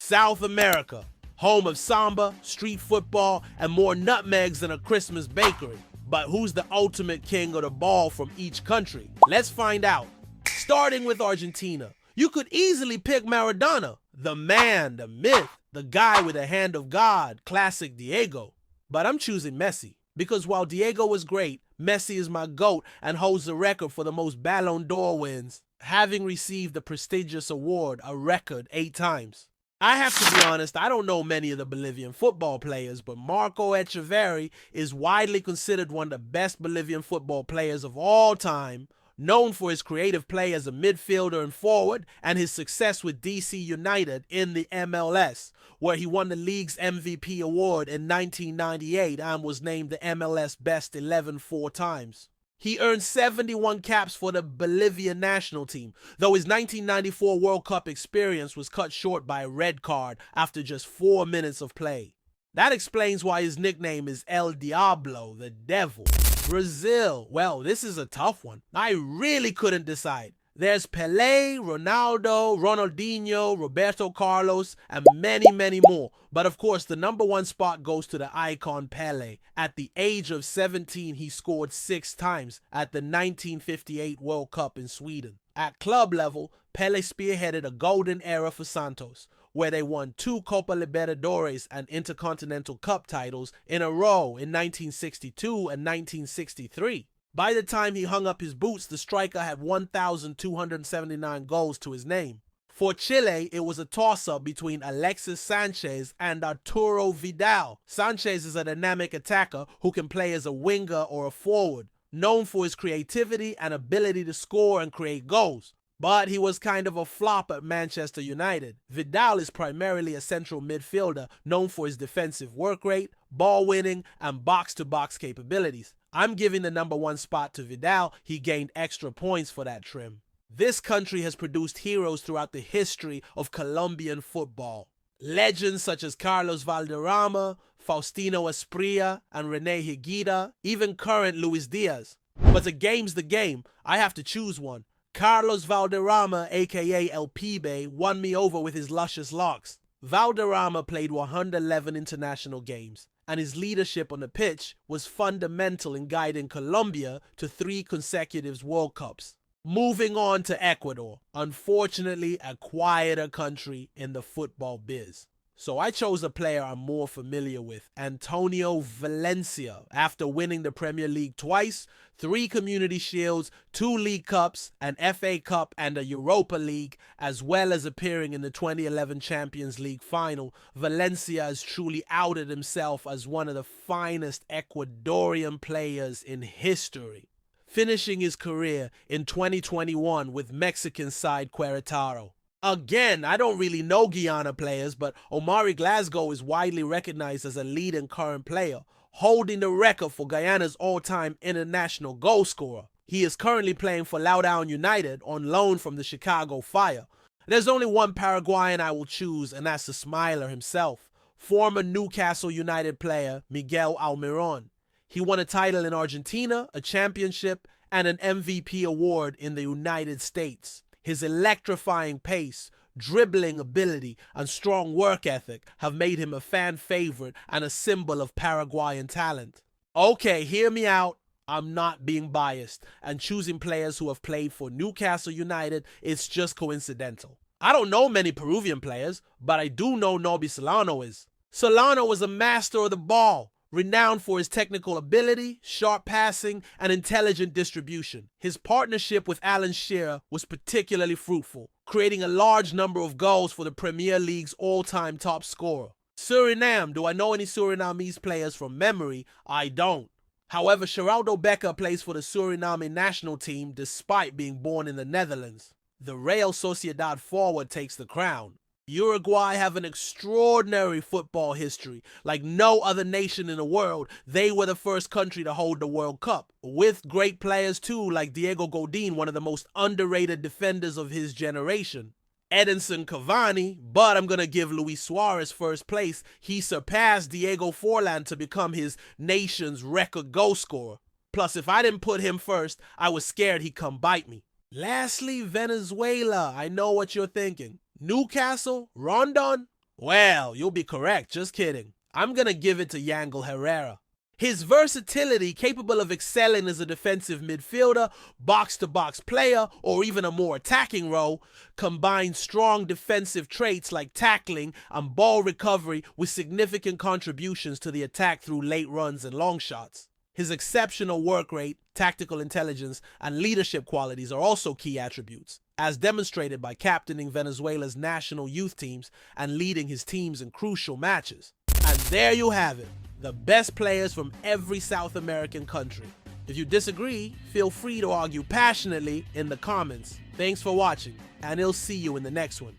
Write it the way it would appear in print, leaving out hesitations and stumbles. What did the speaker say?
South America, home of samba, street football, and more nutmegs than a Christmas bakery. But who's the ultimate king of the ball from each country? Let's find out. Starting with Argentina, you could easily pick Maradona, the man, the myth, the guy with the hand of God, classic Diego. But I'm choosing Messi, because while Diego was great, Messi is my GOAT and holds the record for the most Ballon d'Or wins, having received the prestigious award a record 8 times. I have to be honest, I don't know many of the Bolivian football players, but Marco Echeverri is widely considered one of the best Bolivian football players of all time, known for his creative play as a midfielder and forward and his success with DC United in the MLS, where he won the league's MVP award in 1998 and was named the MLS Best 11 4 times. He earned 71 caps for the Bolivian national team, though his 1994 World Cup experience was cut short by a red card after just 4 minutes of play. That explains why his nickname is El Diablo, the devil. Brazil, well, this is a tough one. I really couldn't decide. There's Pelé, Ronaldo, Ronaldinho, Roberto Carlos, and many, many more. But of course, the number 1 spot goes to the icon Pelé. At the age of 17, he scored 6 times at the 1958 World Cup in Sweden. At club level, Pelé spearheaded a golden era for Santos, where they won 2 Copa Libertadores and Intercontinental Cup titles in a row in 1962 and 1963. By the time he hung up his boots, the striker had 1,279 goals to his name. For Chile, it was a toss-up between Alexis Sanchez and Arturo Vidal. Sanchez is a dynamic attacker who can play as a winger or a forward, known for his creativity and ability to score and create goals. But he was kind of a flop at Manchester United. Vidal is primarily a central midfielder known for his defensive work rate, ball winning, and box-to-box capabilities. I'm giving the number 1 spot to Vidal. He gained extra points for that trim. This country has produced heroes throughout the history of Colombian football. Legends such as Carlos Valderrama, Faustino Asprilla, and René Higuita, even current Luis Diaz. But the game's the game. I have to choose one. Carlos Valderrama, aka El Pibe, won me over with his luscious locks. Valderrama played 111 international games, and his leadership on the pitch was fundamental in guiding Colombia to 3 consecutive World Cups. Moving on to Ecuador, unfortunately a quieter country in the football biz. So I chose a player I'm more familiar with, Antonio Valencia, after winning the Premier League twice, 3 Community Shields, 2 League Cups, an FA Cup, and a Europa League, as well as appearing in the 2011 Champions League final. Valencia has truly outed himself as one of the finest Ecuadorian players in history, finishing his career in 2021 with Mexican side Querétaro. Again, I don't really know Guyana players, but Omari Glasgow is widely recognized as a leading current player, holding the record for Guyana's all-time international goal scorer. He is currently playing for Loudoun United on loan from the Chicago Fire. There's only one Paraguayan I will choose, and that's the Smiler himself, former Newcastle United player Miguel Almiron. He won a title in Argentina, a championship, and an MVP award in the United States. His electrifying pace, dribbling ability, and strong work ethic have made him a fan favorite and a symbol of Paraguayan talent. Okay, hear me out. I'm not being biased, and choosing players who have played for Newcastle United is just coincidental. I don't know many Peruvian players, but I do know Nobi Solano is. Solano was a master of the ball, renowned for his technical ability, sharp passing, and intelligent distribution. His partnership with Alan Shearer was particularly fruitful, creating a large number of goals for the Premier League's all-time top scorer. Suriname, do I know any Surinamese players from memory? I don't. However, Geraldo Becker plays for the Suriname national team despite being born in the Netherlands. The Real Sociedad forward takes the crown. Uruguay have an extraordinary football history. Like no other nation in the world, they were the first country to hold the World Cup, with great players too, like Diego Godin, one of the most underrated defenders of his generation. Edinson Cavani, but I'm going to give Luis Suarez first place. He surpassed Diego Forlan to become his nation's record goal scorer. Plus, if I didn't put him first, I was scared he'd come bite me. Lastly, Venezuela. I know what you're thinking. Newcastle? Rondon? Well, you'll be correct, just kidding. I'm gonna give it to Yangel Herrera. His versatility, capable of excelling as a defensive midfielder, box-to-box player, or even a more attacking role, combines strong defensive traits like tackling and ball recovery with significant contributions to the attack through late runs and long shots. His exceptional work rate, tactical intelligence, and leadership qualities are also key attributes, as demonstrated by captaining Venezuela's national youth teams and leading his teams in crucial matches. And there you have it, the best players from every South American country. If you disagree, feel free to argue passionately in the comments. Thanks for watching, and I'll see you in the next one.